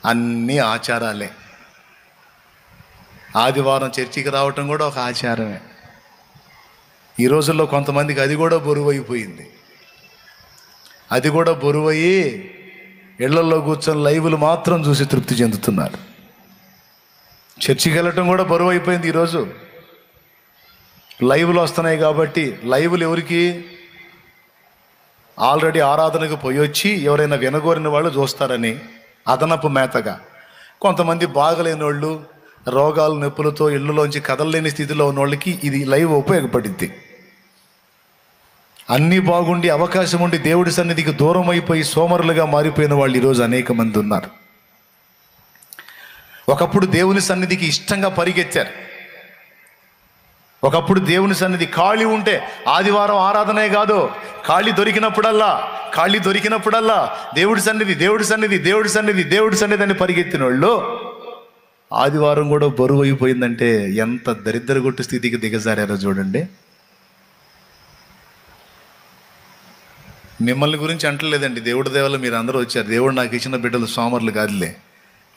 అన్నీ ఆచారాలే. ఆదివారం చర్చికి రావటం కూడా ఒక ఆచారమే. ఈ రోజుల్లో కొంతమందికి అది కూడా బరువైపోయింది. అది కూడా బరువయ్యి ఇళ్లల్లో కూర్చొని లైవ్లు మాత్రం చూసి తృప్తి చెందుతున్నారు. చర్చికి వెళ్ళటం కూడా బరువు అయిపోయింది. ఈరోజు లైవ్లు వస్తున్నాయి కాబట్టి, లైవ్లు ఎవరికి? ఆల్రెడీ ఆరాధనకు పోయి వచ్చి ఎవరైనా వినగోరిన వాళ్ళు చూస్తారని అదనపు మేతగా. కొంతమంది బాగలేని వాళ్ళు, రోగాలు నొప్పులతో ఇళ్ళలోంచి కదలలేని స్థితిలో ఉన్న వాళ్ళకి ఇది లైవ్ ఉపయోగపడింది. అన్నీ బాగుండి అవకాశం ఉండి దేవుడి సన్నిధికి దూరం అయిపోయి సోమరులుగా మారిపోయిన వాళ్ళు ఈరోజు అనేక మంది ఉన్నారు. ఒకప్పుడు దేవుని సన్నిధికి ఇష్టంగా పరిగెత్తారు. ఒకప్పుడు దేవుని సన్నిధి ఖాళీ ఉంటే ఆదివారం ఆరాధనే కాదు, ఖాళీ దొరికినప్పుడల్లా దేవుడి సన్నిధి దేవుడి సన్నిధి దేవుడి సన్నిధి దేవుడి సన్నిధి అని పరిగెత్తిన వాళ్ళు ఆదివారం కూడా బరువు అయిపోయిందంటే ఎంత దరిద్రగొట్టు స్థితికి దిగజారారో చూడండి. మిమ్మల్ని గురించి అంటలేదండి, దేవుడి దేవల్ల మీరు అందరూ వచ్చారు. దేవుడు నాకు ఇచ్చిన బిడ్డలు సోమరులు కాదులే,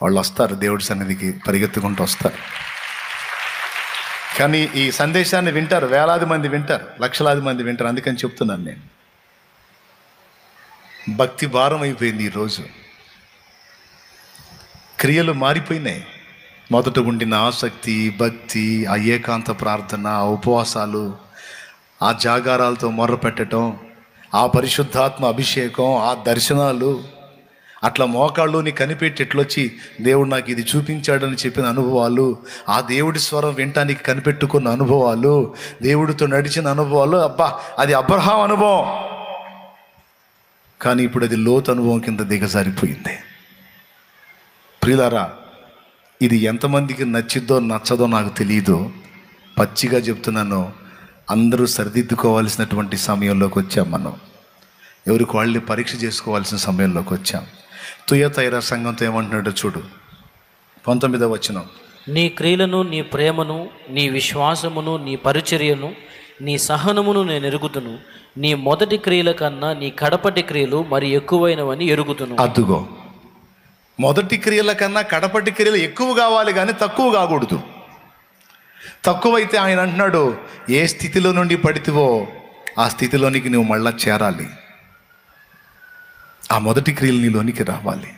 వాళ్ళు వస్తారు, దేవుడి సన్నిధికి పరిగెత్తుకుంటూ వస్తారు. కానీ ఈ సందేశాన్ని వింటారు, వేలాది మంది వింటారు, లక్షలాది మంది వింటారు. అందుకని చెప్తున్నాను నేను, భక్తి భారం అయిపోయింది. ఈరోజు క్రియలు మారిపోయినాయి. మొదట ఉండిన ఆసక్తి, భక్తి, ఆ ఏకాంత ప్రార్థన, ఆ ఉపవాసాలు, ఆ జాగారాలతో మొర్ర పెట్టడం, ఆ పరిశుద్ధాత్మ అభిషేకం, ఆ దర్శనాలు, అట్లా మోకాళ్ళుని కనిపెట్టి ఎట్లొచ్చి దేవుడు నాకు ఇది చూపించాడని చెప్పిన అనుభవాలు, ఆ దేవుడి స్వరం వినటానికి కనిపెట్టుకున్న అనుభవాలు, దేవుడితో నడిచిన అనుభవాలు, అబ్బా అది అబ్రహాం అనుభవం. కానీ ఇప్పుడు అది లోతు అనుభవం కింద దిగజారిపోయింది. ప్రియులారా, ఇది ఎంతమందికి నచ్చిద్దో నచ్చదో నాకు తెలియదు. పచ్చిగా చెప్తున్నాను, అందరూ సరిదిద్దుకోవాల్సినటువంటి సమయంలోకి వచ్చాం. మనం ఎవరికి వాళ్ళని పరీక్ష చేసుకోవాల్సిన సమయంలోకి వచ్చాం. తుయతైరా సంఘంతో ఏమంటున్నాడో చూడు, 19వ వచనం. నీ క్రియలను, నీ ప్రేమను, నీ విశ్వాసమును, నీ పరిచర్యను, నీ సహనమును నేను ఎరుగుతును. నీ మొదటి క్రియల కన్నా నీ కడపటి క్రియలు మరి ఎక్కువైనవని ఎరుగుతును. అదుగో, మొదటి క్రియల కన్నా కడపటి క్రియలు ఎక్కువ కావాలి కానీ తక్కువ కాకూడదు. తక్కువైతే ఆయన అంటున్నాడు, ఏ స్థితిలో నుండి పడితివో ఆ స్థితిలోనికి నువ్వు మళ్ళా చేరాలి. ఆ మొదటి క్రియలు నీలోనికి రావాలి.